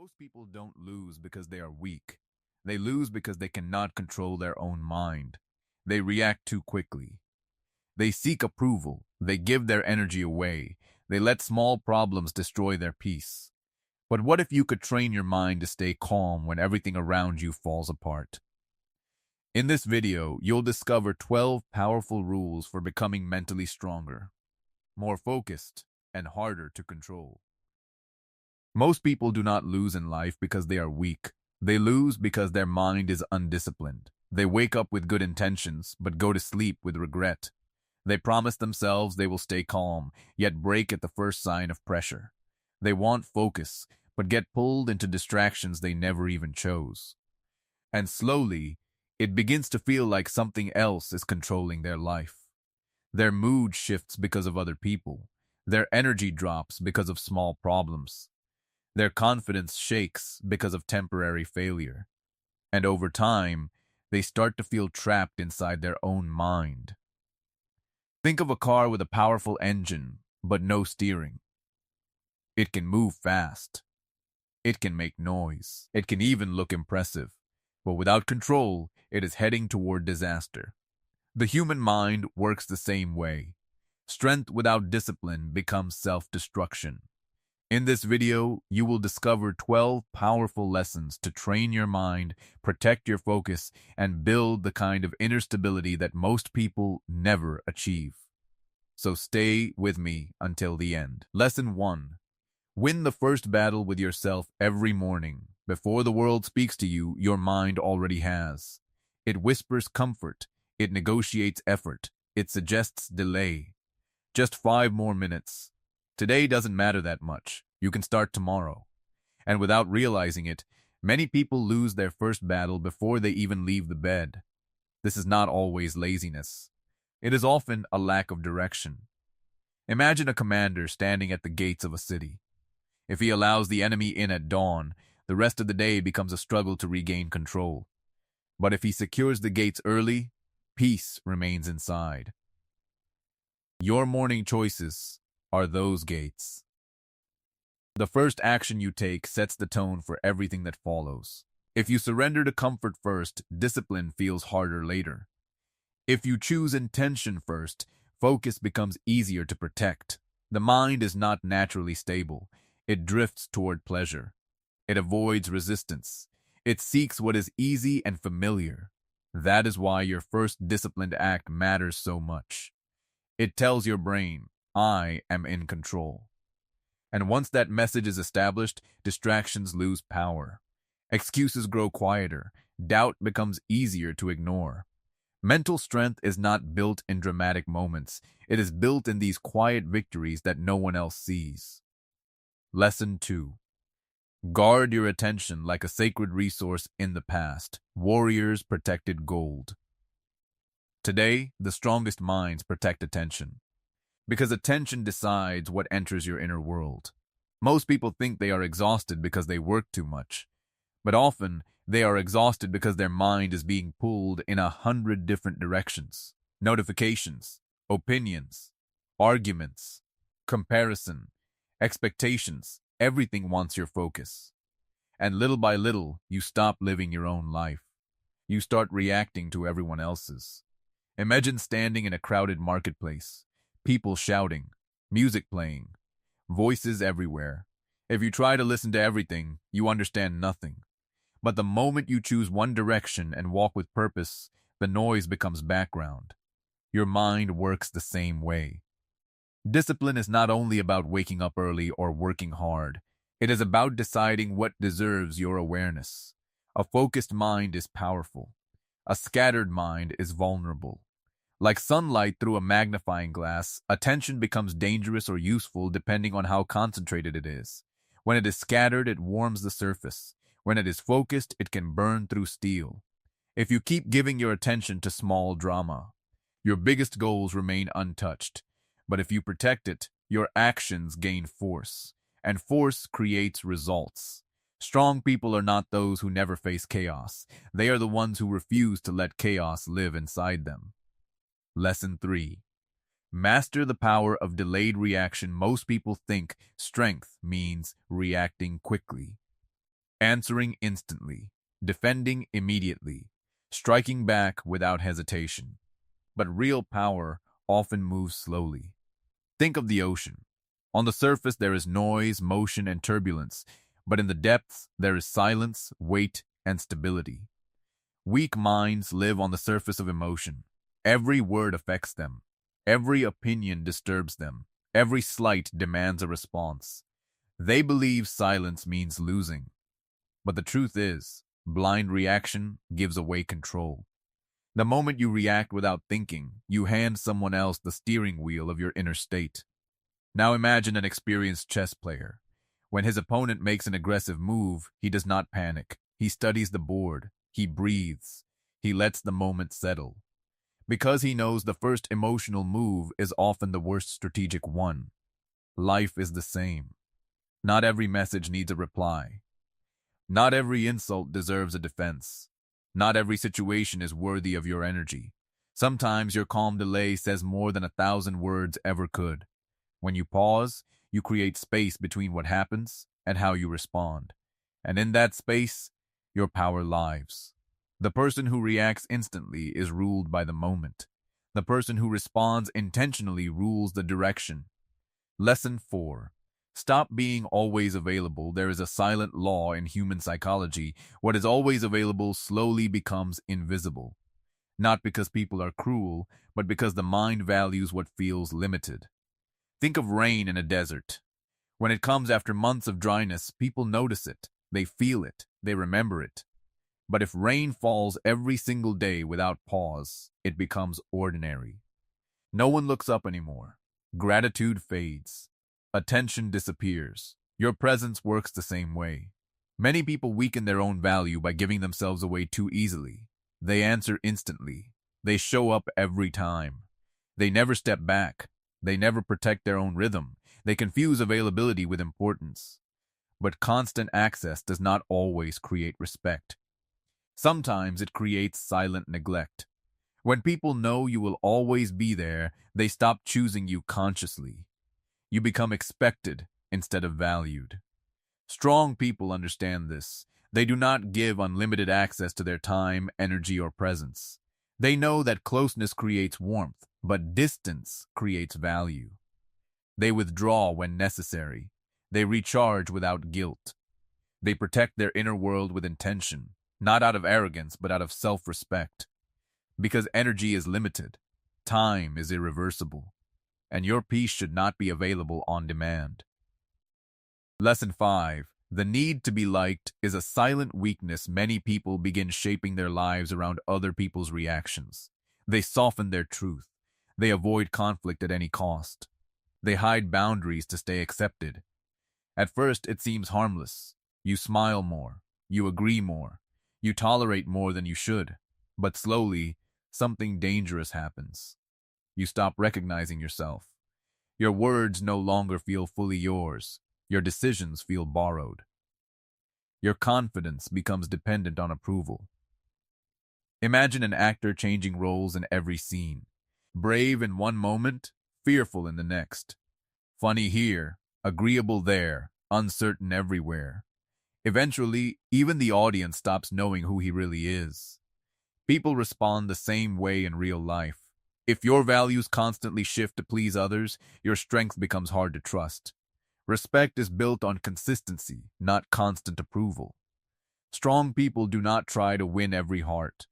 Most people don't lose because they are weak. They lose because they cannot control their own mind. They react too quickly. They seek approval. They give their energy away. They let small problems destroy their peace. But what if you could train your mind to stay calm when everything around you falls apart? In this video, you'll discover 12 powerful rules for becoming mentally stronger, more focused, and harder to control. Most people do not lose in life because they are weak. They lose because their mind is undisciplined. They wake up with good intentions, but go to sleep with regret. They promise themselves they will stay calm, yet break at the first sign of pressure. They want focus, but get pulled into distractions they never even chose. And slowly, it begins to feel like something else is controlling their life. Their mood shifts because of other people. Their energy drops because of small problems. Their confidence shakes because of temporary failure. And over time, they start to feel trapped inside their own mind. Think of a car with a powerful engine, but no steering. It can move fast. It can make noise. It can even look impressive. But without control, it is heading toward disaster. The human mind works the same way. Strength without discipline becomes self-destruction. In this video, you will discover 12 powerful lessons to train your mind, protect your focus, and build the kind of inner stability that most people never achieve. So stay with me until the end. Lesson 1. Win the first battle with yourself every morning. Before the world speaks to you, your mind already has. It whispers comfort. It negotiates effort. It suggests delay. Just 5 more minutes. Today doesn't matter that much. You can start tomorrow. And without realizing it, many people lose their first battle before they even leave the bed. This is not always laziness. It is often a lack of direction. Imagine a commander standing at the gates of a city. If he allows the enemy in at dawn, the rest of the day becomes a struggle to regain control. But if he secures the gates early, peace remains inside. Your morning choices are those gates. The first action you take sets the tone for everything that follows. If you surrender to comfort first, discipline feels harder later. If you choose intention first, focus becomes easier to protect. The mind is not naturally stable. It drifts toward pleasure. It avoids resistance. It seeks what is easy and familiar. That is why your first disciplined act matters so much. It tells your brain, I am in control. And once that message is established, distractions lose power. Excuses grow quieter. Doubt becomes easier to ignore. Mental strength is not built in dramatic moments. It is built in these quiet victories that no one else sees. Lesson 2. Guard your attention like a sacred resource in the past. Warriors protected gold. Today, the strongest minds protect attention. Because attention decides what enters your inner world. Most people think they are exhausted because they work too much. But often, they are exhausted because their mind is being pulled in 100 different directions. Notifications, opinions, arguments, comparison, expectations. Everything wants your focus. And little by little, you stop living your own life. You start reacting to everyone else's. Imagine standing in a crowded marketplace. People shouting, music playing, voices everywhere. If you try to listen to everything, you understand nothing. But the moment you choose one direction and walk with purpose, the noise becomes background. Your mind works the same way. Discipline is not only about waking up early or working hard. It is about deciding what deserves your awareness. A focused mind is powerful. A scattered mind is vulnerable. Like sunlight through a magnifying glass, attention becomes dangerous or useful depending on how concentrated it is. When it is scattered, it warms the surface. When it is focused, it can burn through steel. If you keep giving your attention to small drama, your biggest goals remain untouched. But if you protect it, your actions gain force. And force creates results. Strong people are not those who never face chaos. They are the ones who refuse to let chaos live inside them. Lesson 3. Master the power of delayed reaction. Most people think strength means reacting quickly. answering instantly, defending immediately, striking back without hesitation. But real power often moves slowly. Think of the ocean. On the surface, there is noise, motion, and turbulence, but in the depths, there is silence, weight, and stability. Weak minds live on the surface of emotion. Every word affects them. Every opinion disturbs them. Every slight demands a response. They believe silence means losing. But the truth is, blind reaction gives away control. The moment you react without thinking, you hand someone else the steering wheel of your inner state. Now imagine an experienced chess player. When his opponent makes an aggressive move, he does not panic. He studies the board. He breathes. He lets the moment settle. Because he knows the first emotional move is often the worst strategic one. Life is the same. Not every message needs a reply. Not every insult deserves a defense. Not every situation is worthy of your energy. Sometimes your calm delay says more than 1,000 words ever could. When you pause, you create space between what happens and how you respond. And in that space, your power lives. The person who reacts instantly is ruled by the moment. The person who responds intentionally rules the direction. Lesson 4. Stop being always available. There is a silent law in human psychology. What is always available slowly becomes invisible. Not because people are cruel, but because the mind values what feels limited. Think of rain in a desert. When it comes after months of dryness, people notice it. They feel it. They remember it. But if rain falls every single day without pause, it becomes ordinary. No one looks up anymore. Gratitude fades. Attention disappears. Your presence works the same way. Many people weaken their own value by giving themselves away too easily. They answer instantly. They show up every time. They never step back. They never protect their own rhythm. They confuse availability with importance. But constant access does not always create respect. Sometimes it creates silent neglect. When people know you will always be there, they stop choosing you consciously. You become expected instead of valued. Strong people understand this. They do not give unlimited access to their time, energy, or presence. They know that closeness creates warmth, but distance creates value. They withdraw when necessary. They recharge without guilt. They protect their inner world with intention, not out of arrogance, but out of self-respect. Because energy is limited, time is irreversible, and your peace should not be available on demand. Lesson 5. The need to be liked is a silent weakness. Many people begin shaping their lives around other people's reactions. They soften their truth. They avoid conflict at any cost. They hide boundaries to stay accepted. At first, it seems harmless. You smile more. You agree more. You tolerate more than you should. But slowly, something dangerous happens. You stop recognizing yourself. Your words no longer feel fully yours. Your decisions feel borrowed. Your confidence becomes dependent on approval. Imagine an actor changing roles in every scene. Brave in one moment, fearful in the next. Funny here, agreeable there, uncertain everywhere. Eventually, even the audience stops knowing who he really is. People respond the same way in real life. If your values constantly shift to please others, your strength becomes hard to trust. Respect is built on consistency, not constant approval. Strong people do not try to win every heart.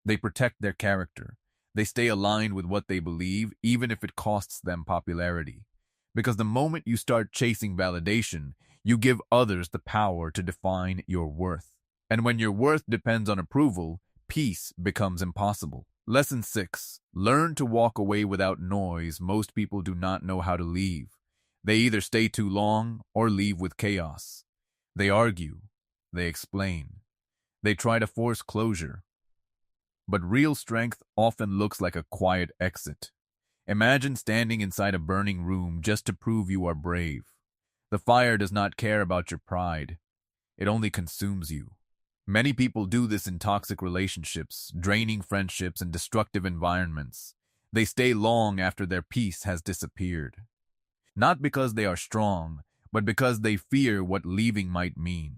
They protect their character. They stay aligned with what they believe, even if it costs them popularity. Because the moment you start chasing validation, you give others the power to define your worth. And when your worth depends on approval, peace becomes impossible. Lesson 6. Learn to walk away without noise. Most people do not know how to leave. They either stay too long or leave with chaos. They argue. They explain. They try to force closure. But real strength often looks like a quiet exit. Imagine standing inside a burning room just to prove you are brave. The fire does not care about your pride. It only consumes you. Many people do this in toxic relationships, draining friendships, and destructive environments. They stay long after their peace has disappeared. Not because they are strong, but because they fear what leaving might mean.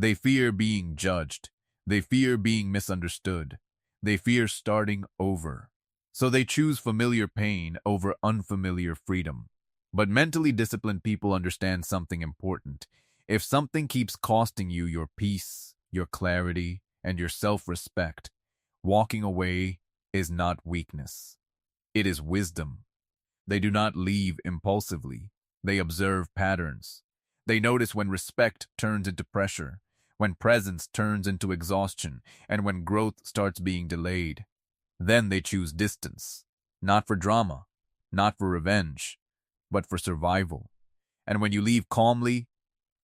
They fear being judged. They fear being misunderstood. They fear starting over. So they choose familiar pain over unfamiliar freedom. But mentally disciplined people understand something important. If something keeps costing you your peace, your clarity, and your self-respect, walking away is not weakness. It is wisdom. They do not leave impulsively. They observe patterns. They notice when respect turns into pressure, when presence turns into exhaustion, and when growth starts being delayed. Then they choose distance, not for drama, not for revenge, but for survival. And when you leave calmly,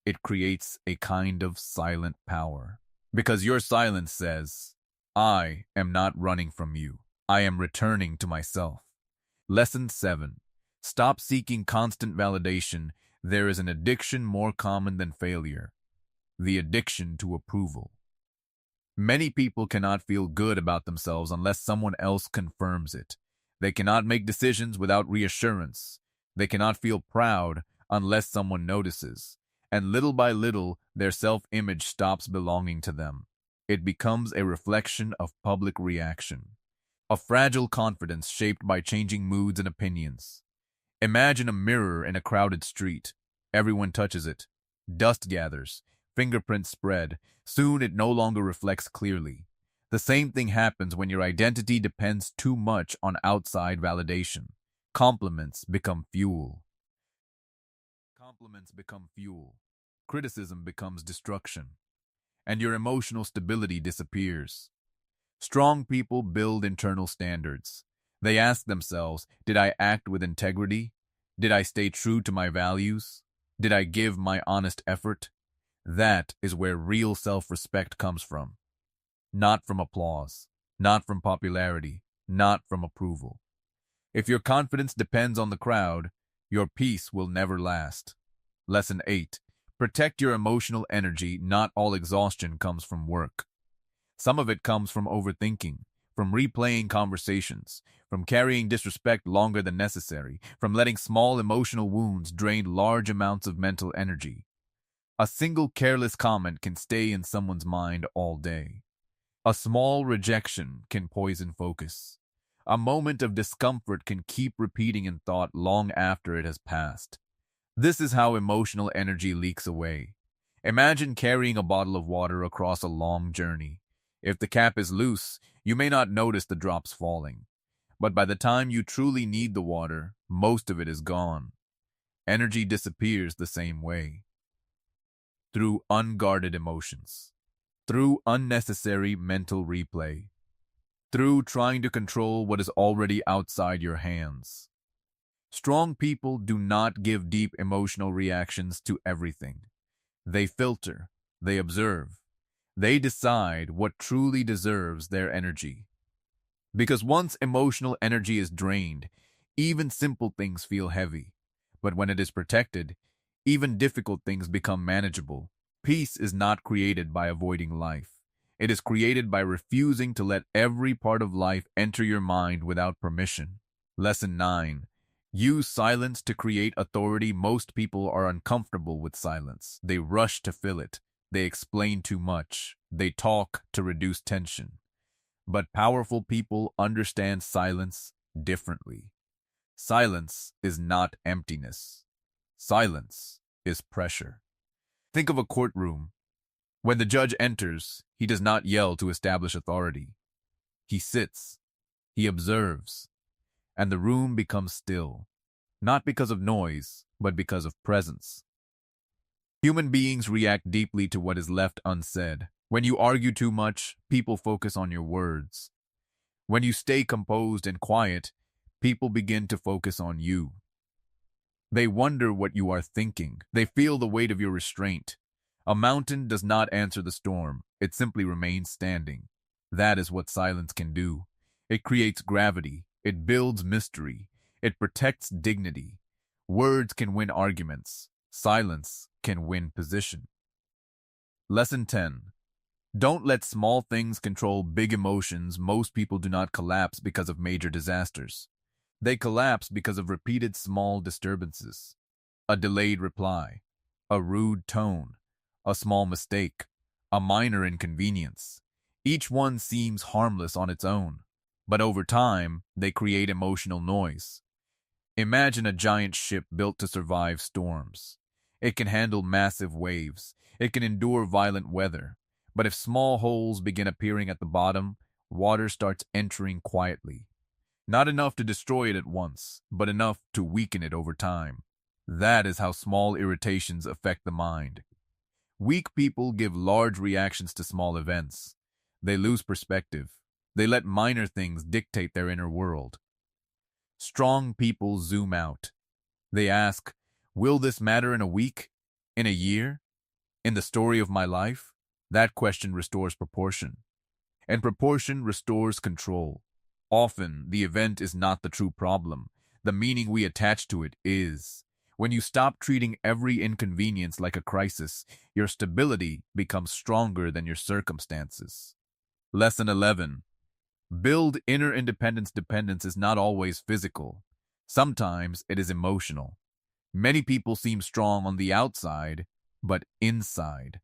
it creates a kind of silent power. Because your silence says, I am not running from you. I am returning to myself. Lesson 7. Stop seeking constant validation. There is an addiction more common than failure. The addiction to approval. Many people cannot feel good about themselves unless someone else confirms it. They cannot make decisions without reassurance. They cannot feel proud unless someone notices. And little by little, their self-image stops belonging to them. It becomes a reflection of public reaction. A fragile confidence shaped by changing moods and opinions. Imagine a mirror in a crowded street. Everyone touches it. Dust gathers. Fingerprints spread. Soon it no longer reflects clearly. The same thing happens when your identity depends too much on outside validation. Compliments become fuel. Compliments become fuel. Criticism becomes destruction. And your emotional stability disappears. Strong people build internal standards. They ask themselves, did I act with integrity? Did I stay true to my values? Did I give my honest effort? That is where real self-respect comes from. Not from applause, not from popularity, not from approval. If your confidence depends on the crowd, your peace will never last. Lesson 8. Protect your emotional energy. Not all exhaustion comes from work. Some of it comes from overthinking, from replaying conversations, from carrying disrespect longer than necessary, from letting small emotional wounds drain large amounts of mental energy. A single careless comment can stay in someone's mind all day. A small rejection can poison focus. A moment of discomfort can keep repeating in thought long after it has passed. This is how emotional energy leaks away. Imagine carrying a bottle of water across a long journey. If the cap is loose, you may not notice the drops falling. But by the time you truly need the water, most of it is gone. Energy disappears the same way. Through unguarded emotions. Through unnecessary mental replay. Through trying to control what is already outside your hands. Strong people do not give deep emotional reactions to everything. They filter, they observe, they decide what truly deserves their energy. Because once emotional energy is drained, even simple things feel heavy. But when it is protected, even difficult things become manageable. Peace is not created by avoiding life. It is created by refusing to let every part of life enter your mind without permission. Lesson 9. Use silence to create authority. Most people are uncomfortable with silence. They rush to fill it. They explain too much. They talk to reduce tension. But powerful people understand silence differently. Silence is not emptiness. Silence is pressure. Think of a courtroom. When the judge enters, he does not yell to establish authority. He sits. He observes. And the room becomes still, not because of noise, but because of presence. Human beings react deeply to what is left unsaid. When you argue too much, people focus on your words. When you stay composed and quiet, people begin to focus on you. They wonder what you are thinking. They feel the weight of your restraint. A mountain does not answer the storm. It simply remains standing. That is what silence can do. It creates gravity. It builds mystery. It protects dignity. Words can win arguments. Silence can win position. Lesson 10. Don't let small things control big emotions. Most people do not collapse because of major disasters. They collapse because of repeated small disturbances. A delayed reply. A rude tone. A small mistake. a minor inconvenience. Each one seems harmless on its own, but over time, they create emotional noise. Imagine a giant ship built to survive storms. It can handle massive waves. It can endure violent weather. But if small holes begin appearing at the bottom, water starts entering quietly. Not enough to destroy it at once, but enough to weaken it over time. That is how small irritations affect the mind. Weak people give large reactions to small events. They lose perspective. They let minor things dictate their inner world. Strong people zoom out. They ask, will this matter in a week? In a year? In the story of my life? That question restores proportion. And proportion restores control. Often, the event is not the true problem. The meaning we attach to it is. When you stop treating every inconvenience like a crisis, your stability becomes stronger than your circumstances. Lesson 11. Build inner independence. Dependence is not always physical. Sometimes it is emotional. Many people seem strong on the outside, but inside.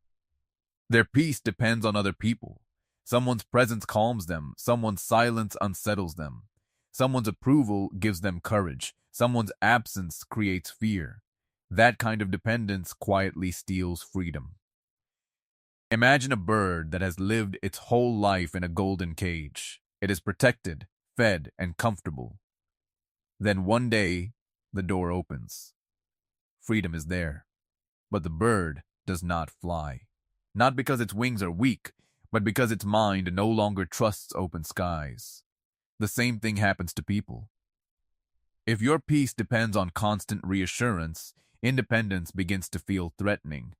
Their peace depends on other people. Someone's presence calms them. Someone's silence unsettles them. Someone's approval gives them courage. Someone's absence creates fear. That kind of dependence quietly steals freedom. Imagine a bird that has lived its whole life in a golden cage. It is protected, fed, and comfortable. Then one day, the door opens. Freedom is there. But the bird does not fly. Not because its wings are weak, but because its mind no longer trusts open skies. The same thing happens to people. If your peace depends on constant reassurance, independence begins to feel threatening.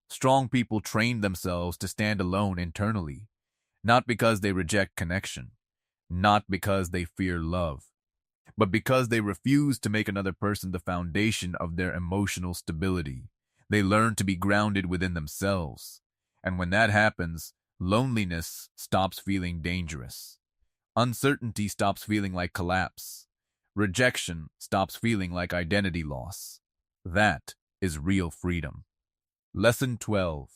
Strong people train themselves to stand alone internally, not because they reject connection, not because they fear love, but because they refuse to make another person the foundation of their emotional stability. They learn to be grounded within themselves. And when that happens, loneliness stops feeling dangerous. Uncertainty stops feeling like collapse. Rejection stops feeling like identity loss. That is real freedom. Lesson 12.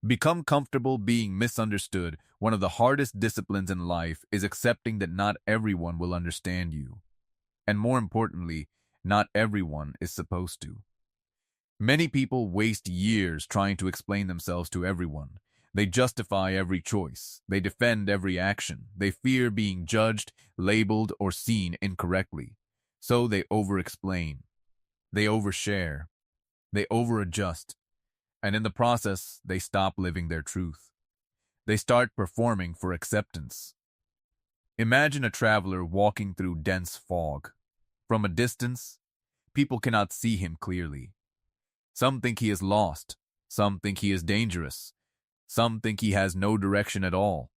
Become comfortable being misunderstood. One of the hardest disciplines in life is accepting that not everyone will understand you. And more importantly, not everyone is supposed to. Many people waste years trying to explain themselves to everyone. They justify every choice. They defend every action. They fear being judged, labeled, or seen incorrectly. So they over-explain. They overshare. They over-adjust. And in the process, they stop living their truth. They start performing for acceptance. Imagine a traveler walking through dense fog. From a distance, people cannot see him clearly. Some think he is lost. Some think he is dangerous. Some think he has no direction at all.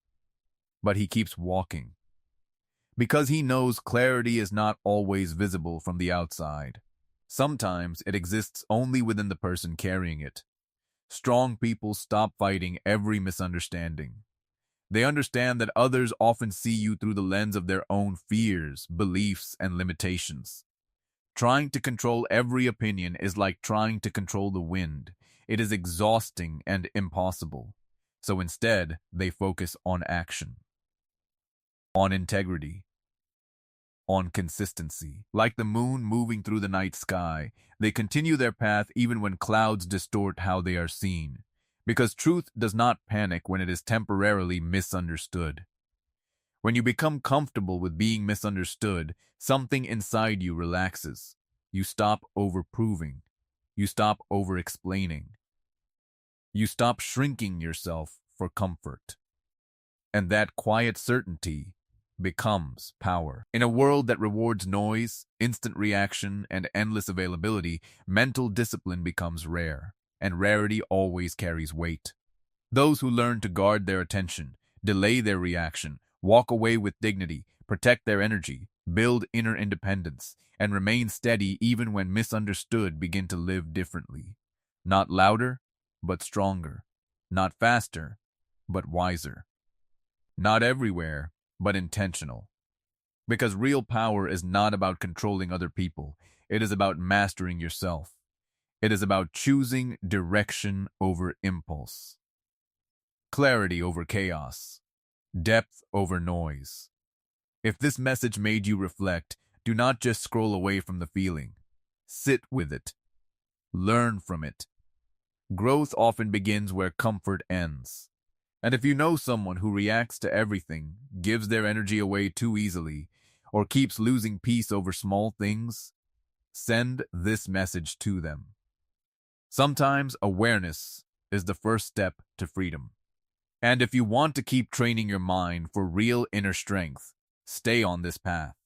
But he keeps walking. Because he knows clarity is not always visible from the outside. Sometimes it exists only within the person carrying it. Strong people stop fighting every misunderstanding. They understand that others often see you through the lens of their own fears, beliefs, and limitations. Trying to control every opinion is like trying to control the wind. It is exhausting and impossible. So instead, they focus on action, on integrity, on consistency. Like the moon moving through the night sky, they continue their path even when clouds distort how they are seen. Because truth does not panic when it is temporarily misunderstood. When you become comfortable with being misunderstood, something inside you relaxes. You stop over-proving. You stop over-explaining. You stop shrinking yourself for comfort. And that quiet certainty becomes power. In a world that rewards noise, instant reaction, and endless availability, mental discipline becomes rare, and rarity always carries weight. Those who learn to guard their attention, delay their reaction, walk away with dignity, protect their energy, build inner independence, and remain steady even when misunderstood begin to live differently. Not louder, but stronger. Not faster, but wiser. Not everywhere, but intentional. Because real power is not about controlling other people. It is about mastering yourself. It is about choosing direction over impulse. clarity over chaos, depth over noise. If this message made you reflect, do not just scroll away from the feeling. Sit with it. Learn from it. Growth often begins where comfort ends. And if you know someone who reacts to everything, gives their energy away too easily, or keeps losing peace over small things, send this message to them. Sometimes awareness is the first step to freedom. And if you want to keep training your mind for real inner strength, stay on this path.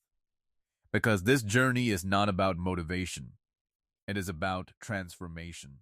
Because this journey is not about motivation. It is about transformation.